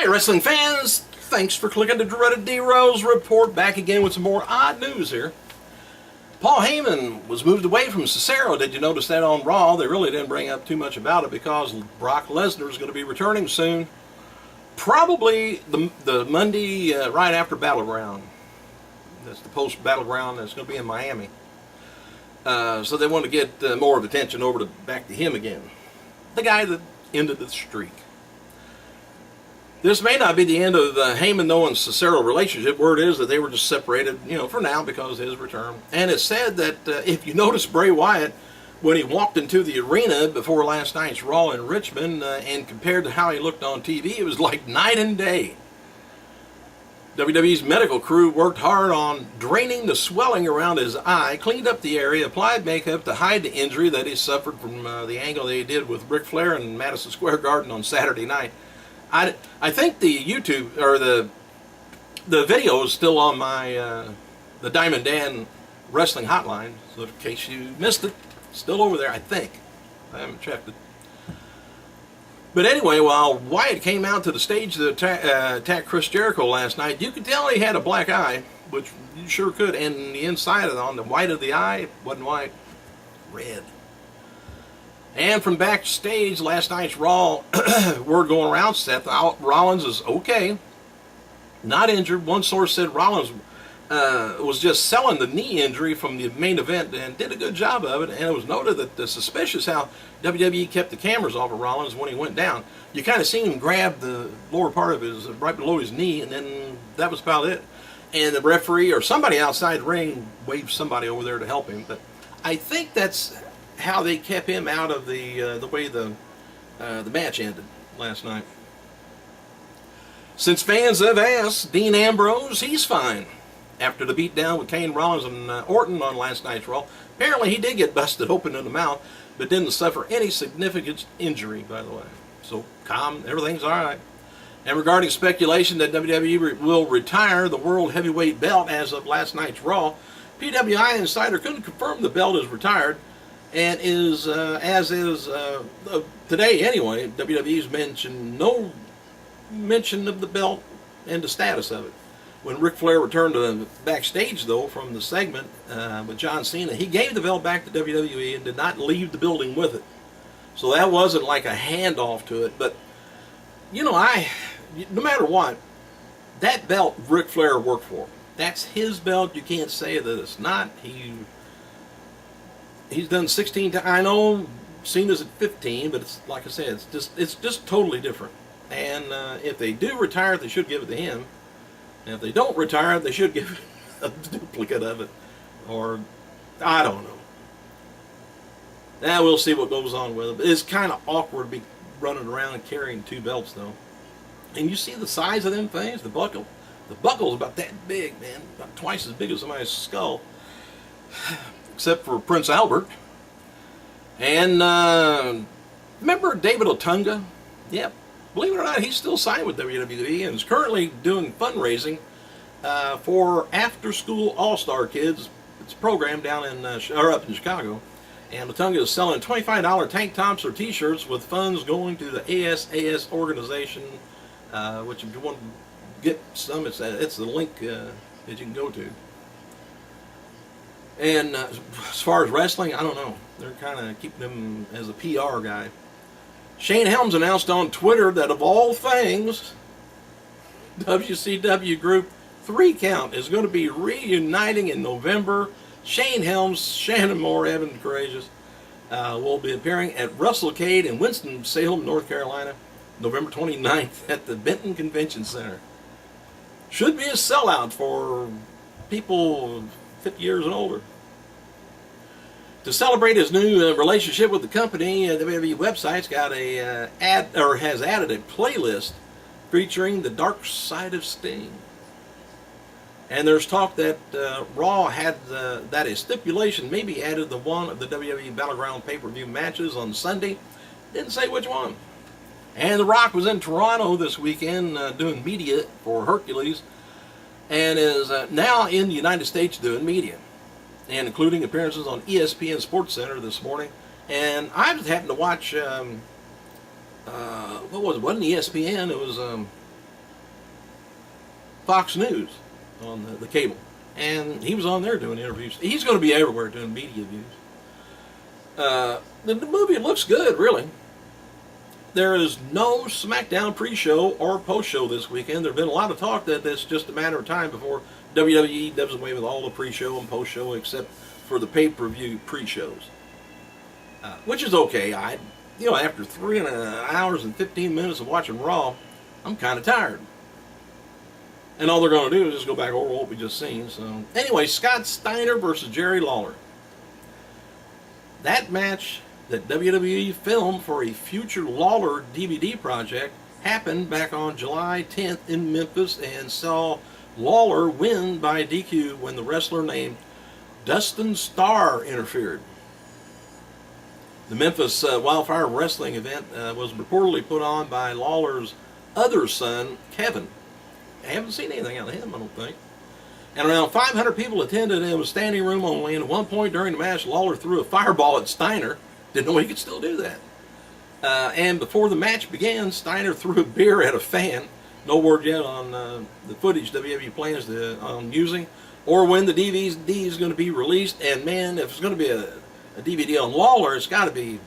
Hi, wrestling fans. Thanks for clicking the dreaded D-Rose Report. Back again with some more odd news here. Paul Heyman was moved away from CESARO. Did you notice that on Raw? They really didn't bring up too much about it because Brock Lesnar is going to be returning soon. Probably the Monday right after Battleground. That's the post-Battleground that's going to be in Miami. So they want to get more of attention over back to him again. The guy that ended the streak. This may not be the end of the Heyman and CESARO relationship. Word is that they were just separated, for now because of his return. And it's said that if you notice Bray Wyatt, when he walked into the arena before last night's Raw in Richmond, and compared to how he looked on TV, it was like night and day. WWE's medical crew worked hard on draining the swelling around his eye, cleaned up the area, applied makeup to hide the injury that he suffered from the angle they did with Ric Flair in Madison Square Garden on Saturday night. I think the YouTube or the video is still on my the Diamond Dan Wrestling Hotline, so in case you missed it, still over there. I think I haven't checked it. But anyway, while Wyatt came out to the stage to attack Chris Jericho last night, you could tell he had a black eye, which you sure could. And the inside of it, on the white of the eye, wasn't white, red. And from backstage last night's Raw, word going around, Seth Rollins is okay, not injured. One source said Rollins was just selling the knee injury from the main event and did a good job of it. And it was noted that the suspicious how WWE kept the cameras off of Rollins when he went down. You kind of seen him grab the lower part of his, right below his knee, and then that was about it. And the referee or somebody outside the ring waved somebody over there to help him. But I think that's how they kept him out of the way the match ended last night. Since fans have asked, Dean Ambrose, he's fine. After the beatdown with Kane, Rollins, and Orton on last night's Raw, apparently he did get busted open in the mouth, but didn't suffer any significant injury, by the way. So calm, everything's all right. And regarding speculation that WWE will retire the World Heavyweight Belt as of last night's Raw, PWI Insider couldn't confirm the belt is retired, and is, today anyway, WWE's mentioned no mention of the belt and the status of it. When Ric Flair returned to the backstage, though, from the segment with John Cena, he gave the belt back to WWE and did not leave the building with it. So that wasn't like a handoff to it. But, no matter what, that belt Ric Flair worked for. That's his belt. You can't say that it's not. He's done 16 times. I know Cena's at 15, but it's like I said, it's just totally different. And if they do retire it, they should give it to him. And if they don't retire it, they should give a duplicate of it. Or, I don't know. Now we'll see what goes on with it. It's kind of awkward to be running around and carrying two belts, though. And you see the size of them things, the buckle. The buckle's about that big, man. About twice as big as somebody's skull. Except for Prince Albert. And, remember David Otunga? Yep. Believe it or not, he's still signed with WWE and is currently doing fundraising for After School All-Star Kids. It's a program down in up in Chicago, and Otunga is selling $25 tank tops or T-shirts with funds going to the ASAS organization. Which, if you want to get some, it's the link that you can go to. And as far as wrestling, I don't know. They're kind of keeping him as a PR guy. Shane Helms announced on Twitter that of all things, WCW Group 3 Count is going to be reuniting in November. Shane Helms, Shannon Moore, Evan Courageous will be appearing at WrestleCade in Winston-Salem, North Carolina, November 29th at the Benton Convention Center. Should be a sellout for people 50 years and older. To celebrate his new relationship with the company, the WWE website's got has added a playlist featuring the Dark Side of Sting. And there's talk that Raw had that a stipulation may be added to one of the WWE Battleground pay-per-view matches on Sunday. Didn't say which one. And The Rock was in Toronto this weekend doing media for Hercules, and is now in the United States doing media, and including appearances on ESPN Sports Center this morning. And I just happened to watch, what was it? It wasn't ESPN, it was Fox News on the cable. And he was on there doing interviews. He's going to be everywhere doing media views. The movie looks good, really. There is no SmackDown pre-show or post-show this weekend. There's been a lot of talk that it's just a matter of time before WWE does away with all the pre-show and post-show except for the pay-per-view pre-shows. Which is okay. After 3 hours and 15 minutes of watching Raw, I'm kind of tired. And all they're going to do is just go back over what we just seen. So anyway, Scott Steiner versus Jerry Lawler. That match that WWE filmed for a future Lawler DVD project happened back on July 10th in Memphis and saw Lawler win by DQ when the wrestler named Dustin Starr interfered. The Memphis Wildfire Wrestling event was reportedly put on by Lawler's other son, Kevin. I haven't seen anything out of him, I don't think. And around 500 people attended, and it was standing room only. And at one point during the match, Lawler threw a fireball at Steiner. Didn't know he could still do that. And before the match began, Steiner threw a beer at a fan. No word yet on the footage WWE plans on using, or when the DVD is going to be released. And man, if it's going to be a DVD on Lawler, it's got to be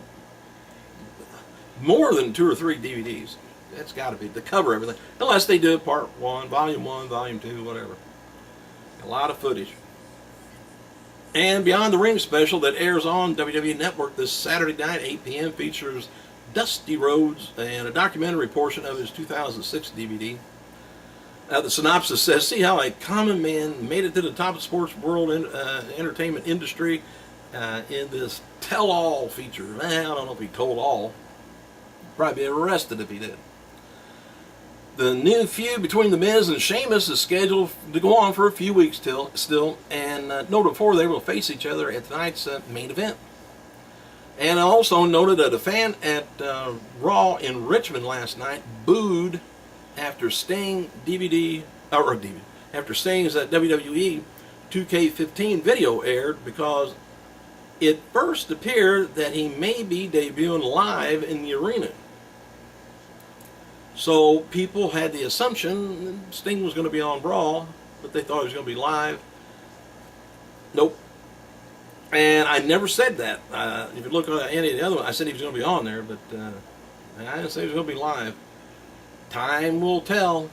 more than 2 or 3 DVDs. That's got to be to cover everything, unless they do part 1, volume 2, whatever. A lot of footage. And Beyond the Ring special that airs on WWE Network this Saturday night, 8 p.m. features Dusty Rhodes and a documentary portion of his 2006 DVD. The synopsis says, see how a common man made it to the top of the sports world and entertainment industry in this tell-all feature. I don't know if he told all. Probably be arrested if he did. The new feud between The Miz and Sheamus is scheduled to go on for a few weeks still, and noted before they will face each other at tonight's main event. And I also noted that a fan at Raw in Richmond last night booed after Sting's WWE 2K15 video aired because it first appeared that he may be debuting live in the arena. So people had the assumption Sting was going to be on Raw, but they thought he was going to be live. Nope. And I never said that. If you look at any of the other ones, I said he was going to be on there, but I didn't say he was going to be live. Time will tell.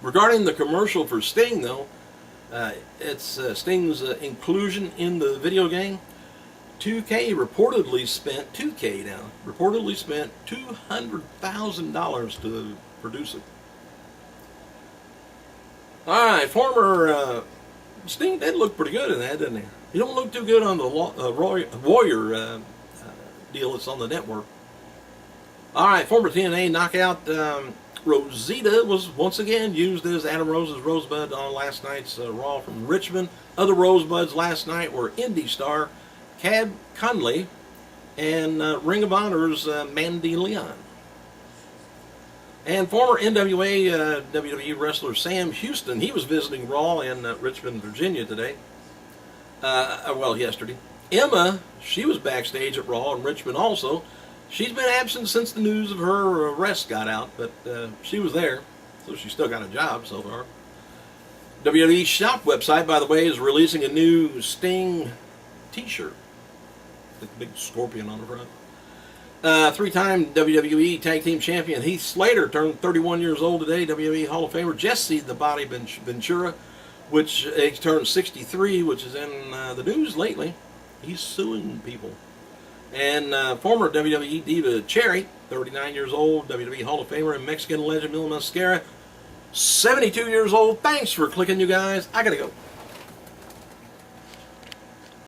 Regarding the commercial for Sting, though, it's Sting's inclusion in the video game. 2K reportedly spent $200,000 to produce it. All right, former Sting did look pretty good in that, didn't he? He don't look too good on the Warrior deal that's on the network. All right, former TNA knockout Rosita was once again used as Adam Rose's Rosebud on last night's Raw from Richmond. Other Rosebuds last night were Indie star Cab Conley and Ring of Honor's Mandy Leon. And former NWA WWE wrestler Sam Houston, he was visiting Raw in Richmond, Virginia today. Yesterday. Emma, she was backstage at Raw in Richmond also. She's been absent since the news of her arrest got out, but she was there, so she still got a job so far. WWE shop website, by the way, is releasing a new Sting t-shirt. The big scorpion on the front. Three-time WWE Tag Team Champion Heath Slater turned 31 years old today. WWE Hall of Famer Jesse the Body Ventura, which he turned 63, which is in the news lately. He's suing people. And former WWE diva Cherry, 39 years old, WWE Hall of Famer and Mexican legend Mil Mascara, 72 years old. Thanks for clicking, you guys. I gotta go.